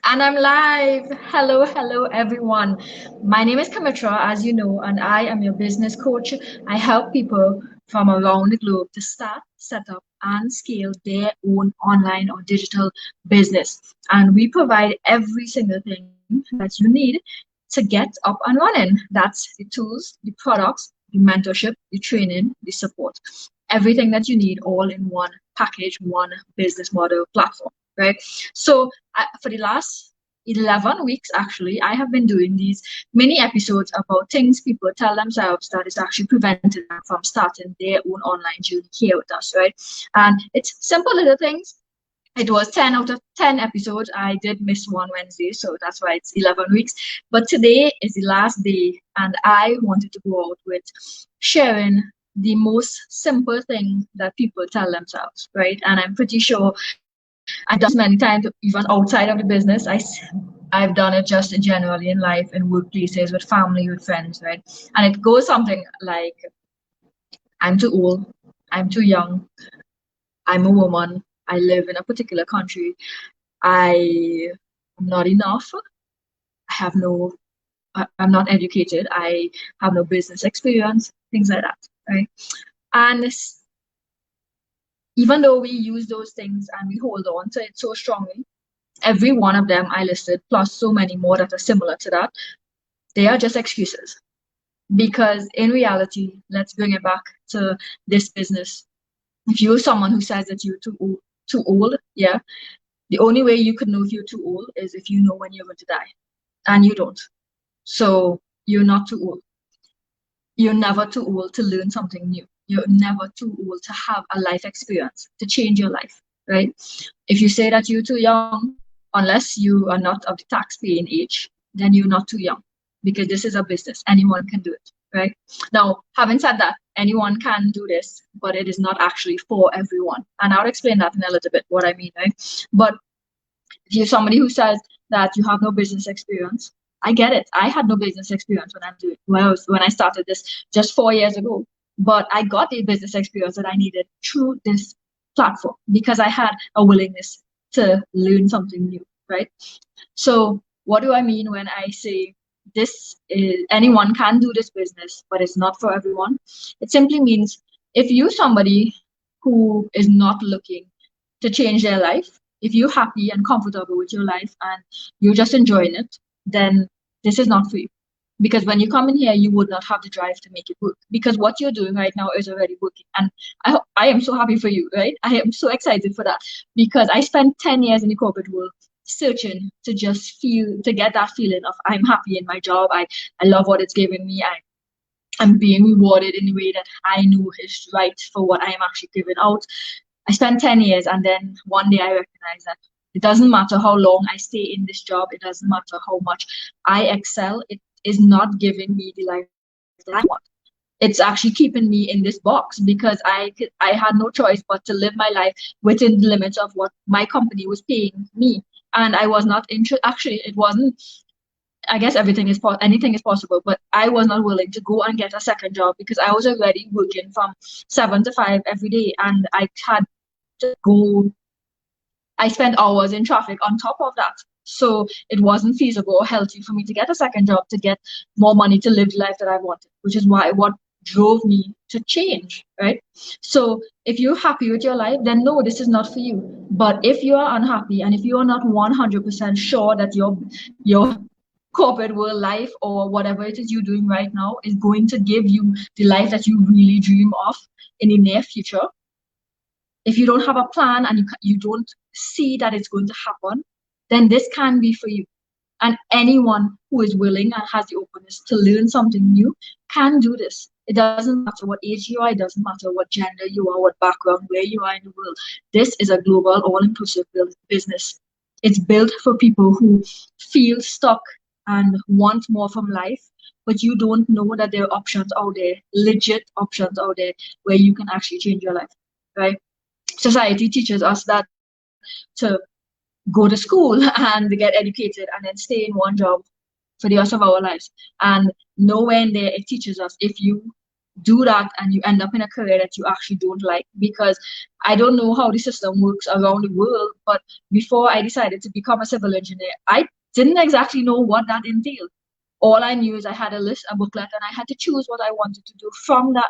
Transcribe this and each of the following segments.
And I'm live. Hello, everyone. My name is Kamitra, as you know, and I am your business coach. I help people from around the globe to start, set up, and scale their own online or digital business. And we provide every single thing that you need to get up and running. That's the tools, the products, the mentorship, the training, the support. Everything that you need all in one package, one business model platform, right? So for the last 11 weeks, actually, I have been doing these mini episodes about things people tell themselves that is actually preventing them from starting their own online journey here with us, right? And it's simple little things. It was 10 out of 10 episodes. I did miss one Wednesday, so that's why it's 11 weeks. But today is the last day, and I wanted to go out with sharing the most simple thing that people tell themselves, right? And I'm pretty sure I've done this many times, even outside of the business. I've done it just generally in life, in workplaces, with family, with friends, right? And it goes something like, I'm too old, I'm too young, I'm a woman, I live in a particular country, I am not enough, I have no, I'm not educated, I have no business experience, things like that, right? And even though we use those things and we hold on to it so strongly, every one of them I listed, plus so many more that are similar to that, they are just excuses. Because in reality, let's bring it back to this business. If you're someone who says that you're too old, yeah, the only way you could know if you're too old is if you know when you're going to die, and you don't. So you're not too old. You're never too old to learn something new. You're never too old to have a life experience to change your life, right? If you say that you're too young, unless you are not of the tax paying age, then you're not too young, because this is a business. Anyone can do it, right? Now, having said that, anyone can do this, but it is not actually for everyone. And I'll explain that in a little bit what I mean, right? But if you're somebody who says that you have no business experience, I get it. I had no business experience when I started this just 4 years ago. But I got the business experience that I needed through this platform because I had a willingness to learn something new, right? So what do I mean when I say this is anyone can do this business, but it's not for everyone? It simply means if you somebody who is not looking to change their life, if you're happy and comfortable with your life and you're just enjoying it, then this is not for you. Because when you come in here, you would not have the drive to make it work. Because what you're doing right now is already working. And I am so happy for you, right? I am so excited for that. Because I spent 10 years in the corporate world searching to just feel, to get that feeling of I'm happy in my job. I love what it's giving me. I'm being rewarded in a way that I know is right for what I am actually giving out. I spent 10 years, and then one day I recognized that it doesn't matter how long I stay in this job, it doesn't matter how much I excel, it is not giving me the life that I want. It's actually keeping me in this box because I had no choice but to live my life within the limits of what my company was paying me. And I was not actually, it wasn't, I guess anything is possible, but I was not willing to go and get a second job because I was already working from 7 to 5 every day, and I had to go. I spent hours in traffic on top of that, so it wasn't feasible or healthy for me to get a second job to get more money to live the life that I wanted, which is why what drove me to change, right? So if you're happy with your life, then no, this is not for you. But if you are unhappy and if you are not 100% sure that your corporate world life or whatever it is you're doing right now is going to give you the life that you really dream of in the near future, if you don't have a plan and you don't see that it's going to happen, then this can be for you. And anyone who is willing and has the openness to learn something new can do this. It doesn't matter what age you are, it doesn't matter what gender you are, what background, where you are in the world. This is a global, all-inclusive business. It's built for people who feel stuck and want more from life, but you don't know that there are options out there, legit options out there, where you can actually change your life, right? Society teaches us that to go to school and get educated and then stay in one job for the rest of our lives. And nowhere in there it teaches us if you do that and you end up in a career that you actually don't like. Because I don't know how the system works around the world, but before I decided to become a civil engineer, I didn't exactly know what that entailed. All I knew is I had a list, a booklet, and I had to choose what I wanted to do from that.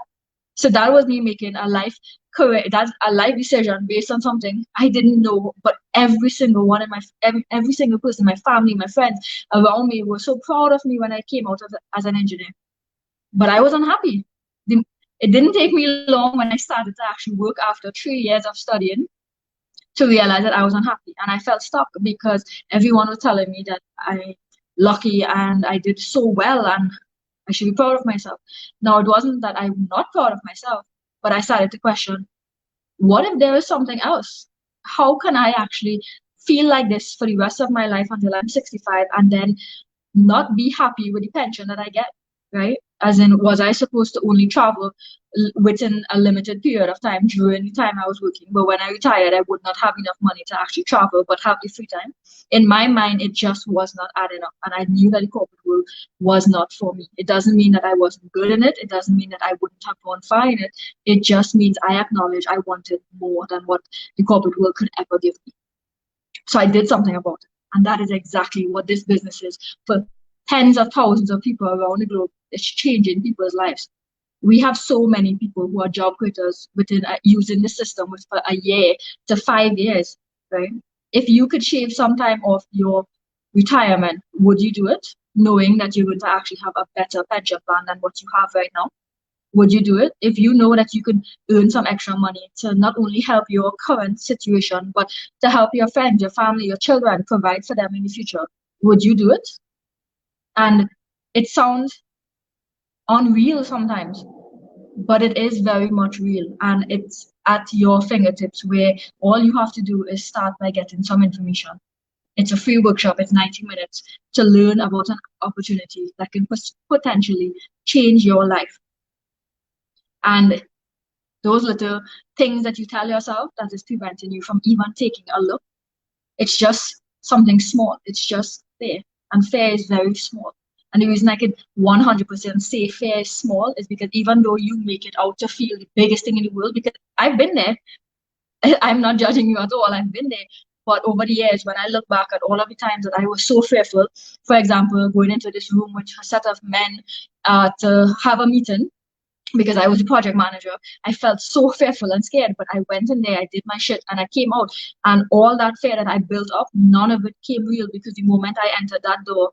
So that was me making a life career, that's a life decision based on something I didn't know. But every single one of every single person, my family, my friends around me were so proud of me when I came out as an engineer. But I was unhappy. It didn't take me long when I started to actually work after 3 years of studying to realize that I was unhappy and I felt stuck because everyone was telling me that I lucky and I did so well and I should be proud of myself. Now it wasn't that I'm not proud of myself, but I started to question, what if there is something else? How can I actually feel like this for the rest of my life until I'm 65 and then not be happy with the pension that I get, right? As in, was I supposed to only travel within a limited period of time during the time I was working? But when I retired, I would not have enough money to actually travel, but have the free time. In my mind, it just was not adding up. And I knew that the corporate world was not for me. It doesn't mean that I wasn't good in it. It doesn't mean that I wouldn't have gone far in it. It just means I acknowledge I wanted more than what the corporate world could ever give me. So I did something about it. And that is exactly what this business is for tens of thousands of people around the globe. It's changing people's lives. We have so many people who are job creators within using the system for a year to 5 years, right? If you could shave some time off your retirement, would you do it? Knowing that you're going to actually have a better pension plan than what you have right now? Would you do it if you know that you could earn some extra money to not only help your current situation, but to help your friends, your family, your children, provide for them in the future? Would you do it? And it sounds unreal sometimes, but it is very much real. And it's at your fingertips where all you have to do is start by getting some information. It's a free workshop, it's 90 minutes to learn about an opportunity that can potentially change your life. And those little things that you tell yourself that is preventing you from even taking a look, it's just something small. It's just fear. And fear is very small. And the reason I could 100% say fear is small is because even though you make it out to feel the biggest thing in the world, because I've been there, I'm not judging you at all, I've been there. But over the years, when I look back at all of the times that I was so fearful, for example, going into this room with a set of men to have a meeting, because I was a project manager, I felt so fearful and scared, but I went in there, I did my shit, and I came out. And all that fear that I built up, none of it came real, because the moment I entered that door,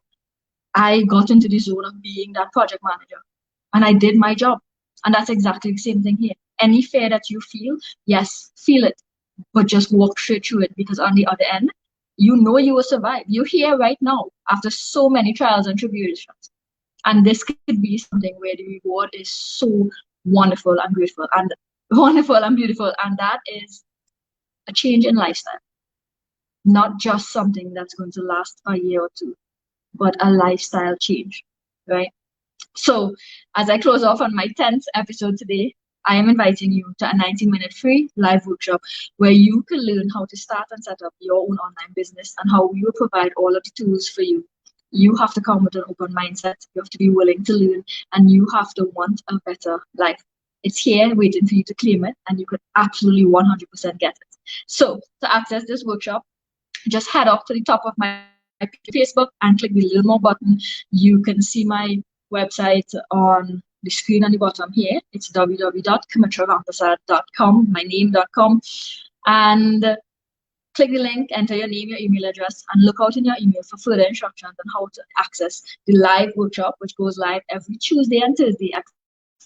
I got into the zone of being that project manager. And I did my job. And that's exactly the same thing here. Any fear that you feel, yes, feel it, but just walk straight through it, because on the other end, you know you will survive. You're here right now after so many trials and tribulations. And this could be something where the reward is so wonderful and grateful and wonderful and beautiful. And that is a change in lifestyle. Not just something that's going to last a year or two, but a lifestyle change, right? So as I close off on my 10th episode today, I am inviting you to a 90-minute free live workshop where you can learn how to start and set up your own online business and how we will provide all of the tools for you. You have to come with an open mindset. You have to be willing to learn, and you have to want a better life. It's here waiting for you to claim it, and you could absolutely 100% get it. So to access this workshop, just head up to the top of my Facebook and click the little more button. You can see my website on the screen on the bottom here. It's www.kamitravampasad.com, my name.com. And click the link, enter your name, your email address, and look out in your email for further instructions on how to access the live workshop, which goes live every Tuesday and Thursday at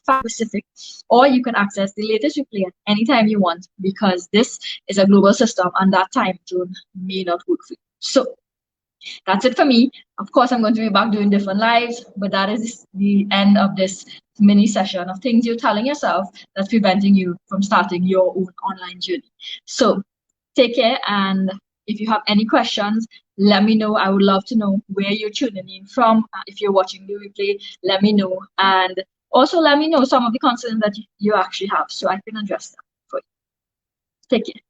5 Pacific. Or you can access the latest replay at any time you want, because this is a global system and that time zone may not work for you. So that's it for me. Of course, I'm going to be back doing different lives, but that is the end of this mini session of things you're telling yourself that's preventing you from starting your own online journey. So take care, and if you have any questions, let me know. I would love to know where you're tuning in from. If you're watching the replay, let me know. And also let me know some of the concerns that you actually have so I can address them for you. Take care.